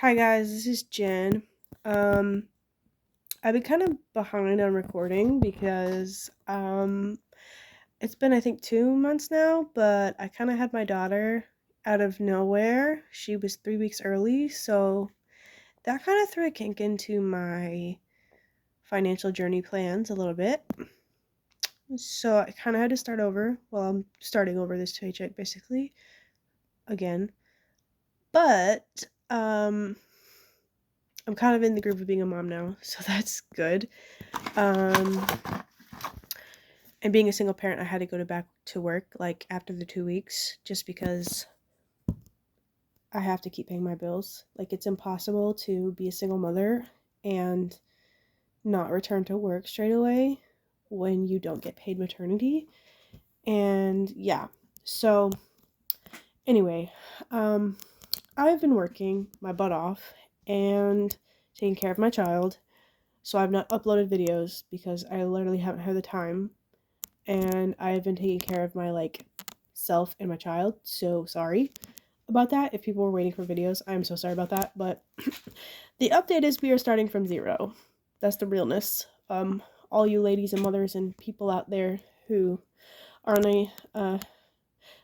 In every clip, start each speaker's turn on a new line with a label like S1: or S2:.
S1: Hi guys, this is Jen. Um, I've been kind of behind on recording because it's been I think 2 months now, but I kind of had my daughter out of nowhere. She was 3 weeks early, so that kind of threw a kink into my financial journey plans a little bit. So I kind of had to start over. Well, I'm starting over this paycheck basically again, but I'm kind of in the groove of being a mom now, so that's good. Um, and being a single parent, I had to go back to work like after the 2 weeks just because I have to keep paying my bills. Like, it's impossible to be a single mother and not return to work straight away when you don't get paid maternity. And yeah, so anyway, um, I've been working my butt off and taking care of my child. So I've not uploaded videos because I literally haven't had the time, and I've been taking care of my self and my child. So sorry about that. If people were waiting for videos, I'm so sorry about that. But the update is we are starting from zero. That's the realness. All you ladies and mothers and people out there who are on a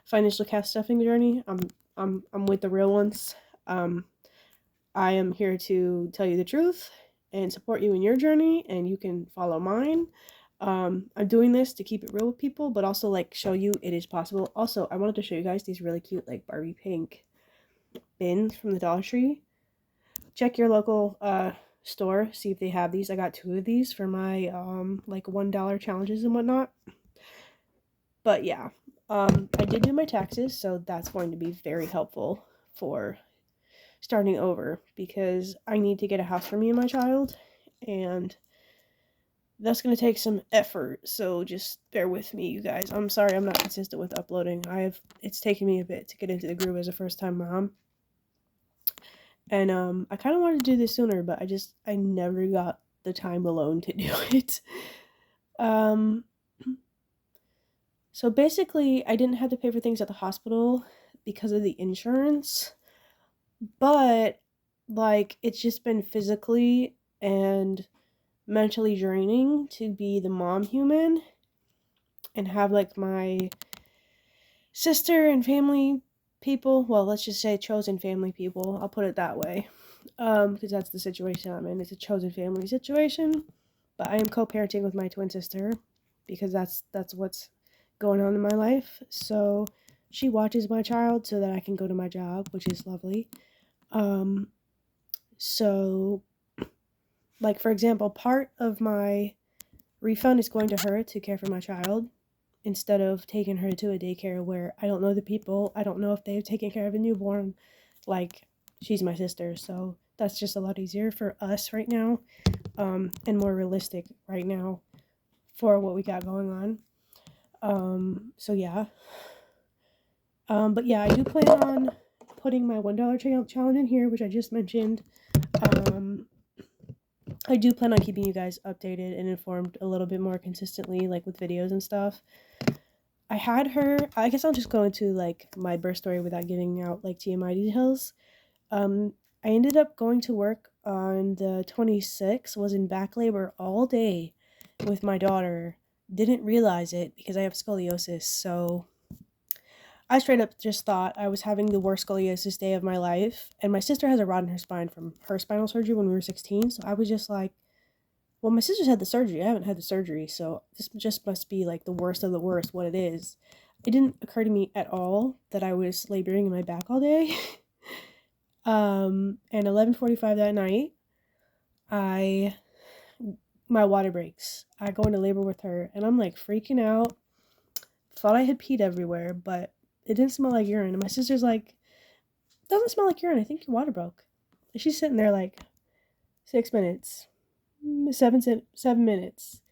S1: financial cash stuffing journey, I'm with the real ones. Um, I am here to tell you the truth and support you in your journey, and you can follow mine. I'm doing this to keep it real with people, but also show you it is possible. Also, I wanted to show you guys these really cute Barbie pink bins from the Dollar Tree. Check your local store, see if they have these. I got two of these for my $1 challenges and whatnot. But yeah, I did do my taxes, so that's going to be very helpful for starting over because I need to get a house for me and my child, and that's going to take some effort. So just bear with me, you guys. I'm sorry I'm not consistent with uploading. It's taken me a bit to get into the groove as a first-time mom. And I kind of wanted to do this sooner, but I never got the time alone to do it. Um so basically I didn't have to pay for things at the hospital because of the insurance, but it's just been physically and mentally draining to be the mom human and have my sister and family people, well, let's just say chosen family people, I'll put it that way, because that's the situation I'm in. It's a chosen family situation, but I am co-parenting with my twin sister because that's what's going on in my life. So she watches my child so that I can go to my job, which is lovely. um so for example, part of my refund is going to her to care for my child instead of taking her to a daycare where I don't know the people. I don't know if they've taken care of a newborn. Like, she's my sister, so that's just a lot easier for us right now, and more realistic right now for what we got going on. So yeah. But yeah, I do plan on putting my $1 challenge in here, which I just mentioned. Um, I do plan on keeping you guys updated and informed a little bit more consistently, with videos and stuff. I had her. I guess I'll just go into my birth story without giving out TMI details. Um, I ended up going to work on the 26th. Was in back labor all day with my daughter. Didn't realize it because I have scoliosis. So I straight up just thought I was having the worst scoliosis day of my life. And my sister has a rod in her spine from her spinal surgery when we were 16. So I was just like, well, my sister's had the surgery. I haven't had the surgery, so this just must be the worst of the worst, what it is. It didn't occur to me at all that I was laboring in my back all day. And 11:45 that night, I my water breaks. I go into labor with her, and I'm freaking out. Thought I had peed everywhere, but it didn't smell like urine. And my sister's like, "Doesn't smell like urine. I think your water broke." And she's sitting there 6 minutes, 7 minutes,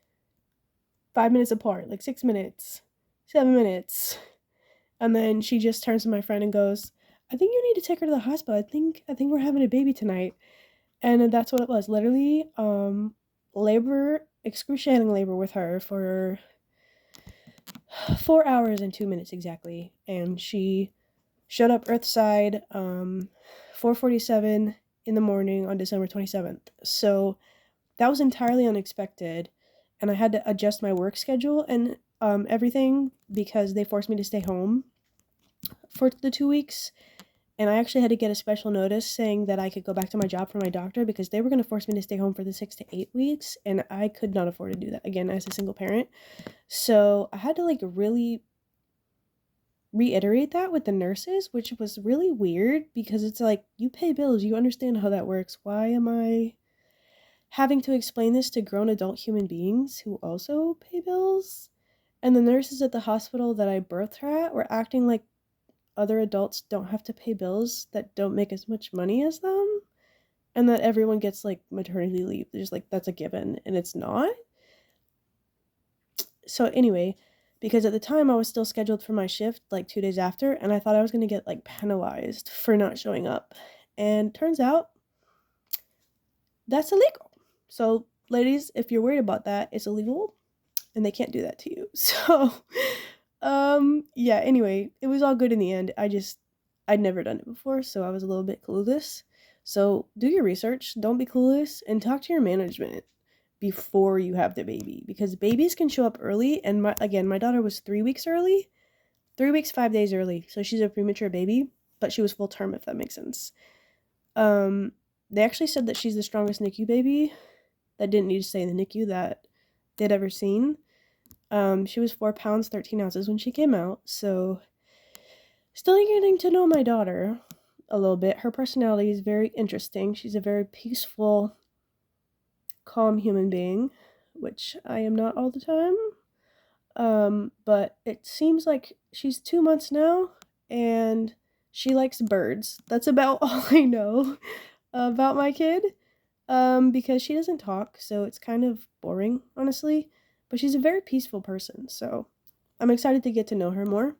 S1: 5 minutes apart, 6 minutes, 7 minutes. And then she just turns to my friend and goes, I think you need to take her to the hospital. I think we're having a baby tonight. And that's what it was. Literally, labor, excruciating labor with her for 4 hours and 2 minutes exactly. And she showed up Earthside, 4:47 in the morning on December 27th. So that was entirely unexpected, and I had to adjust my work schedule and everything because they forced me to stay home for the 2 weeks. And I actually had to get a special notice saying that I could go back to my job for my doctor because they were going to force me to stay home for the 6 to 8 weeks, and I could not afford to do that again as a single parent. So I had to like really reiterate that with the nurses, which was really weird because it's like, you pay bills, you understand how that works. Why am I having to explain this to grown adult human beings who also pay bills? And the nurses at the hospital that I birthed her at were acting like other adults don't have to pay bills that don't make as much money as them, and that everyone gets like maternity leave. There's like, that's a given, and it's not. So anyway, because at the time I was still scheduled for my shift like 2 days after, and I thought I was going to get like penalized for not showing up. And turns out that's illegal. So ladies, if you're worried about that, it's illegal and they can't do that to you. So yeah, anyway, it was all good in the end. I'd never done it before, so I was a little bit clueless. So do your research, don't be clueless, and talk to your management before you have the baby, because babies can show up early. And my daughter was 3 weeks early, 3 weeks 5 days early, so she's a premature baby, but she was full term, if that makes sense. They actually said that she's the strongest NICU baby that didn't need to stay in the NICU that they'd ever seen. She was 4 pounds 13 ounces when she came out, so still getting to know my daughter a little bit. Her personality is very interesting. She's a very peaceful, calm human being, which I am not all the time. But it seems like she's 2 months now, and she likes birds. That's about all I know about my kid. Because she doesn't talk, so it's kind of boring, honestly. But she's a very peaceful person, so I'm excited to get to know her more.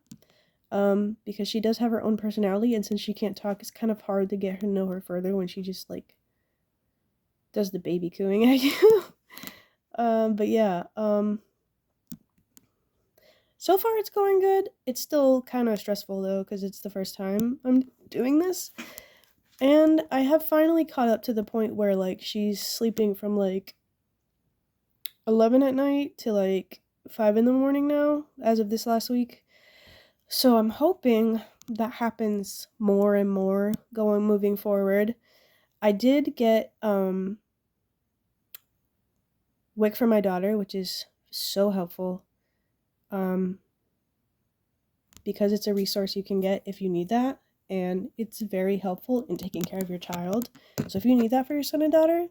S1: Because she does have her own personality, and since she can't talk, it's kind of hard to get her to know her further when she just like does the baby cooing at you. But yeah, so far it's going good. It's still kind of stressful though, because it's the first time I'm doing this. And I have finally caught up to the point where like she's sleeping from like 11 at night to like 5 in the morning now, as of this last week. So I'm hoping that happens more and more moving forward. I did get WIC for my daughter, which is so helpful. Because it's a resource you can get if you need that, and it's very helpful in taking care of your child. So if you need that for your son and daughter,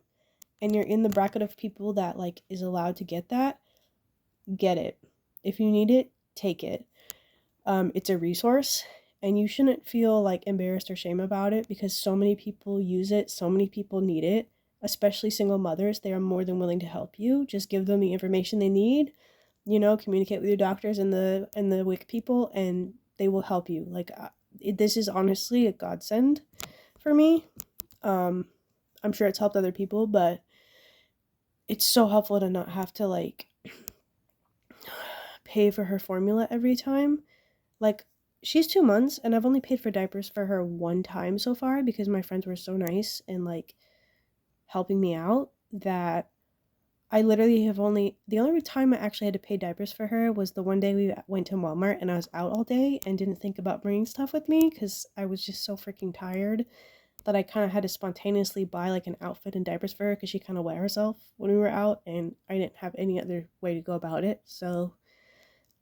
S1: and you're in the bracket of people that like is allowed to get that, get it. If you need it, take it. It's a resource, and you shouldn't feel like embarrassed or shame about it, because so many people use it, so many people need it, especially single mothers. They are more than willing to help you. Just give them the information they need, communicate with your doctors and the WIC people, and they will help you. Like, this is honestly a godsend for me. I'm sure it's helped other people, but it's so helpful to not have to like pay for her formula every time. Like, she's 2 months, and I've only paid for diapers for her one time so far because my friends were so nice and like helping me out that I literally the only time I actually had to pay diapers for her was the one day we went to Walmart and I was out all day and didn't think about bringing stuff with me because I was just so freaking tired that I kind of had to spontaneously buy like an outfit and diapers for her because she kind of wet herself when we were out, and I didn't have any other way to go about it. So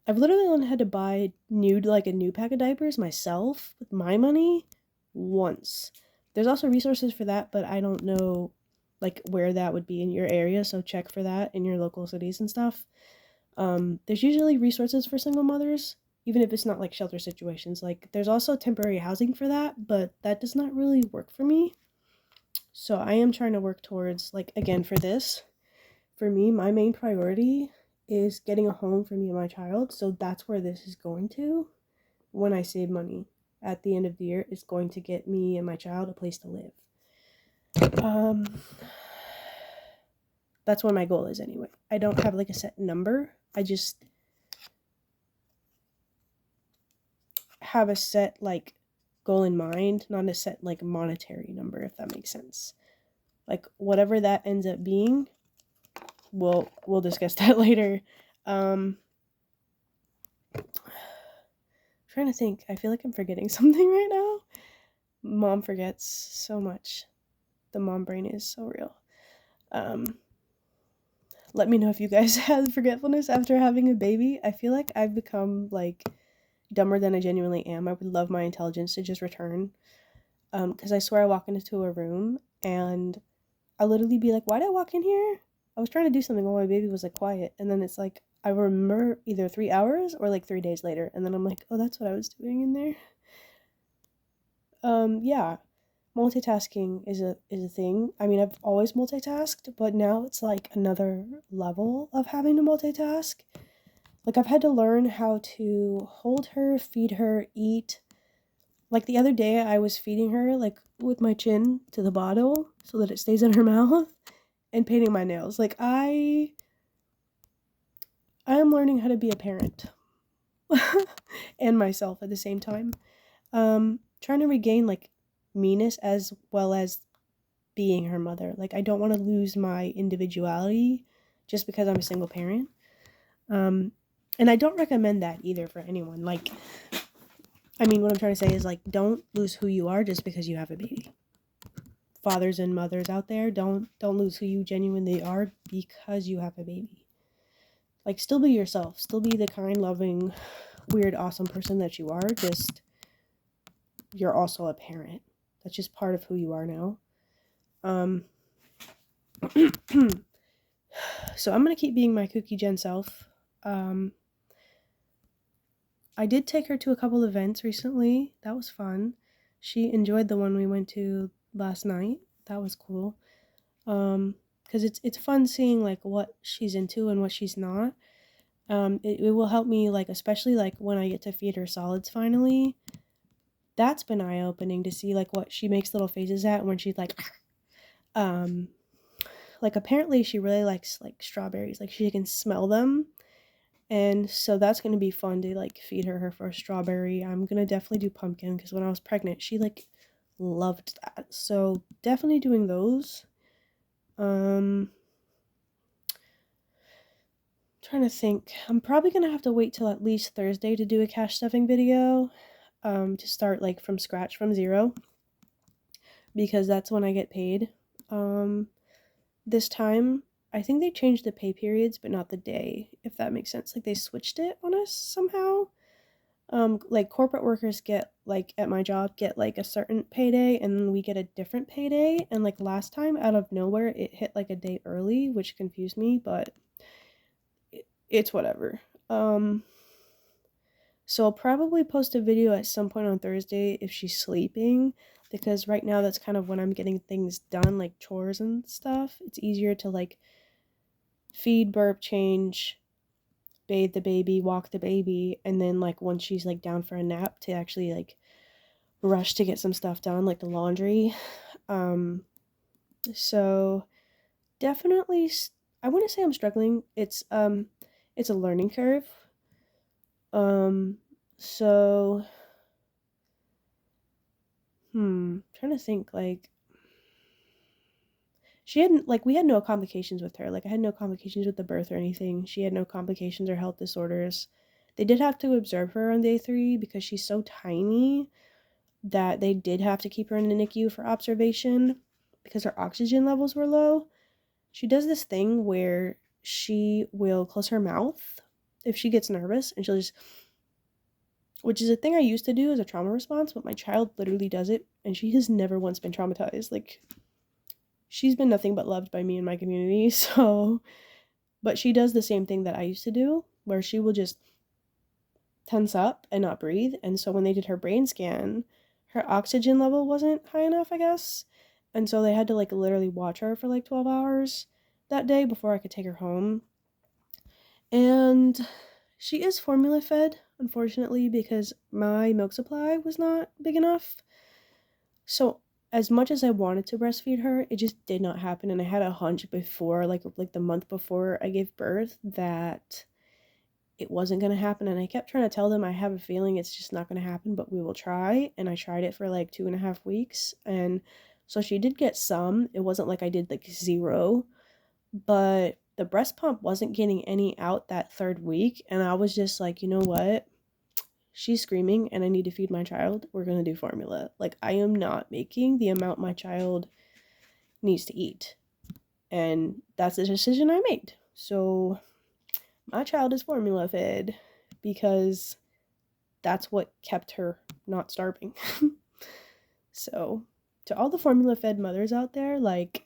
S1: I've literally only had to buy a new pack of diapers myself with my money once. There's also resources for that, but I don't know like where that would be in your area, so check for that in your local cities and stuff. There's usually resources for single mothers, even if it's not like shelter situations. Like, there's also temporary housing for that, but that does not really work for me. So I am trying to work towards, like, again, for me, my main priority is getting a home for me and my child. So that's where this is going to, when I save money at the end of the year, is going to get me and my child a place to live. That's what my goal is anyway. I don't have like a set number. I just have a set like goal in mind, not a set like monetary number, if that makes sense. Like whatever that ends up being, we'll discuss that later. Trying to think. I feel like I'm forgetting something right now. Mom forgets so much. The mom brain is so real. Let me know if you guys had forgetfulness after having a baby. I feel like I've become like dumber than I genuinely am. I would love my intelligence to just return. Because I swear I walk into a room and I'll literally be like, why did I walk in here? I was trying to do something while my baby was like quiet. And then it's like, I remember either 3 hours or like 3 days later. And then I'm like, oh, that's what I was doing in there. Yeah. Multitasking is a thing. I mean, I've always multitasked, but now it's like another level of having to multitask. Like I've had to learn how to hold her, feed her, eat. Like the other day I was feeding her like with my chin to the bottle so that it stays in her mouth and painting my nails. Like I am learning how to be a parent and myself at the same time. Trying to regain like meanness as well as being her mother. Like I don't want to lose my individuality just because I'm a single parent. And I don't recommend that either for anyone. Like, I mean, what I'm trying to say is like, don't lose who you are just because you have a baby. Fathers and mothers out there, don't lose who you genuinely are because you have a baby. Like, still be yourself. Still be the kind, loving, weird, awesome person that you are. Just, you're also a parent. That's just part of who you are now. So I'm gonna keep being my kooky Jen self. I did take her to a couple events recently. That was fun. She enjoyed the one we went to last night. That was cool. Because it's fun seeing like what she's into and what she's not. It will help me like, especially like when I get to feed her solids finally. That's been eye-opening to see like what she makes little faces at when she's like apparently she really likes like strawberries. Like she can smell them. And so that's going to be fun to like feed her first strawberry. I'm going to definitely do pumpkin because when I was pregnant, she like loved that. So definitely doing those. Trying to think. I'm probably going to have to wait till at least Thursday to do a cash stuffing video. To start like from scratch, from zero. Because that's when I get paid. This time, I think they changed the pay periods, but not the day, if that makes sense. Like, they switched it on us somehow. Like, corporate workers get, like, at my job, get, like, a certain payday, and then we get a different payday. And, like, last time, out of nowhere, it hit, like, a day early, which confused me, but it's whatever. So I'll probably post a video at some point on Thursday if she's sleeping, because right now that's kind of when I'm getting things done, like chores and stuff. It's easier to like feed, burp, change, bathe the baby, walk the baby, and then like once she's like down for a nap to actually like rush to get some stuff done, like the laundry. So definitely I wouldn't say I'm struggling. It's a learning curve. So trying to think, like, she hadn't, like, we had no complications with her. Like, I had no complications with the birth or anything. She had no complications or health disorders. They did have to observe her on day 3 because she's so tiny that they did have to keep her in the NICU for observation because her oxygen levels were low. She does this thing where she will close her mouth if she gets nervous, and she'll just, which is a thing I used to do as a trauma response, but my child literally does it, and she has never once been traumatized. Like, she's been nothing but loved by me and my community, so, but she does the same thing that I used to do, where she will just tense up and not breathe, and so when they did her brain scan, her oxygen level wasn't high enough, I guess, and so they had to, like, literally watch her for, like, 12 hours that day before I could take her home, and she is formula fed, unfortunately, because my milk supply was not big enough. So as much as I wanted to breastfeed her, it just did not happen. And I had a hunch before, like the month before I gave birth, that it wasn't going to happen. And I kept trying to tell them, I have a feeling it's just not going to happen, but we will try. And I tried it for like 2.5 weeks. And so she did get some. It wasn't like I did like zero, but the breast pump wasn't getting any out that third week. And I was just like, you know what? She's screaming and I need to feed my child. We're going to do formula. Like, I am not making the amount my child needs to eat. And that's the decision I made. So my child is formula fed because that's what kept her not starving. So, to all the formula fed mothers out there, like,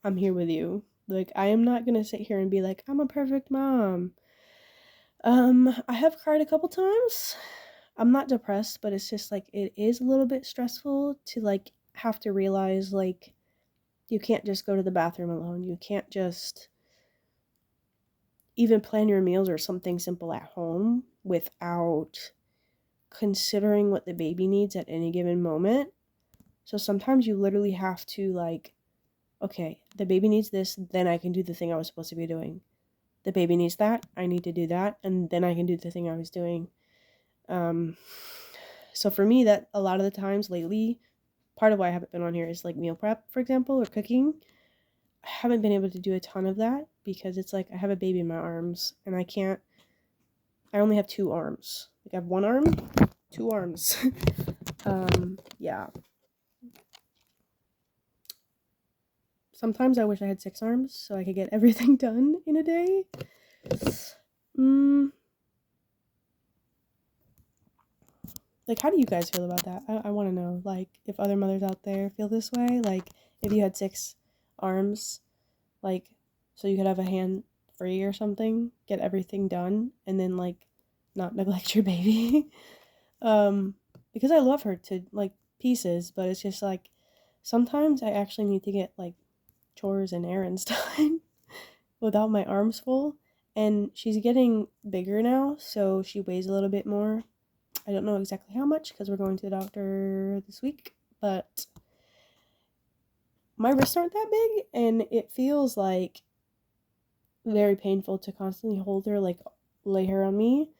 S1: I'm here with you. Like, I am not gonna sit here and be like, I'm a perfect mom. I have cried a couple times. I'm not depressed, but it's just like it is a little bit stressful to like have to realize like you can't just go to the bathroom alone. You can't just even plan your meals or something simple at home without considering what the baby needs at any given moment. So sometimes you literally have to like, okay, the baby needs this, then I can do the thing I was supposed to be doing. The baby needs that, I need to do that, and then I can do the thing I was doing. So for me, that a lot of the times lately, part of why I haven't been on here is like meal prep, for example, or cooking. I haven't been able to do a ton of that because it's like I have a baby in my arms and I only have 2 arms. Like I have 1 arm, 2 arms. Yeah. Sometimes I wish I had 6 arms so I could get everything done in a day. Like, how do you guys feel about that? I want to know, like, if other mothers out there feel this way. Like, if you had 6 arms, like, so you could have a hand free or something, get everything done, and then, like, not neglect your baby. Because I love her to, like, pieces, but it's just, like, sometimes I actually need to get, like, chores and errands done without my arms full. And she's getting bigger now, so she weighs a little bit more. I don't know exactly how much because we're going to the doctor this week, but my wrists aren't that big and it feels like very painful to constantly hold her, like lay her on me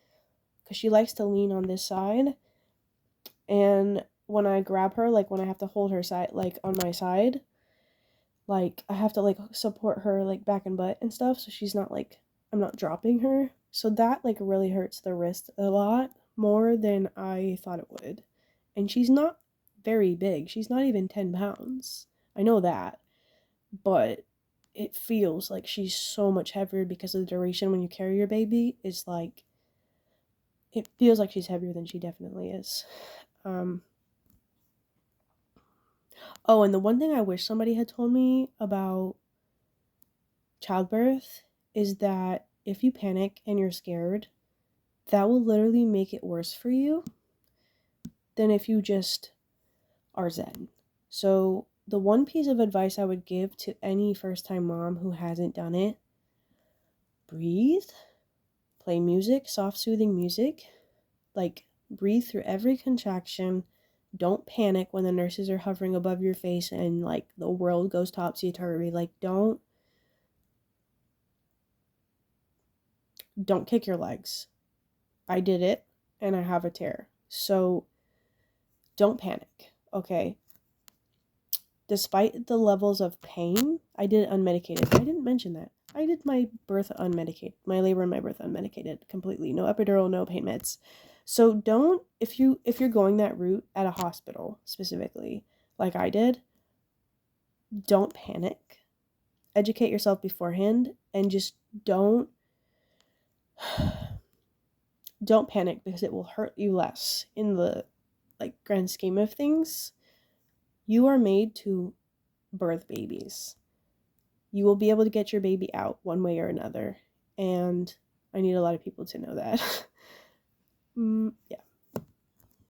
S1: because she likes to lean on this side. And when I grab her, like when I have to hold her side, like on my side, like I have to like support her like back and butt and stuff so she's not like I'm not dropping her. So that like really hurts the wrist a lot more than I thought it would. And she's not very big. She's not even 10 pounds. I know that. But it feels like she's so much heavier because of the duration when you carry your baby is like it feels like she's heavier than she definitely is. Oh, and the one thing I wish somebody had told me about childbirth is that if you panic and you're scared, that will literally make it worse for you than if you just are zen. So, the one piece of advice I would give to any first time mom who hasn't done it, breathe, play music, soft, soothing music, like breathe through every contraction. Don't panic when the nurses are hovering above your face and like the world goes topsy-turvy. Like, don't kick your legs. I did it and I have a tear. So don't panic, okay? Despite the levels of pain, I did it unmedicated. I didn't mention that. I did my birth unmedicated, my labor and my birth unmedicated completely. No epidural, no pain meds. So don't, if you're going that route at a hospital specifically, like I did, don't panic. Educate yourself beforehand and just don't panic because it will hurt you less in the like grand scheme of things. You are made to birth babies. You will be able to get your baby out one way or another. And I need a lot of people to know that. Yeah.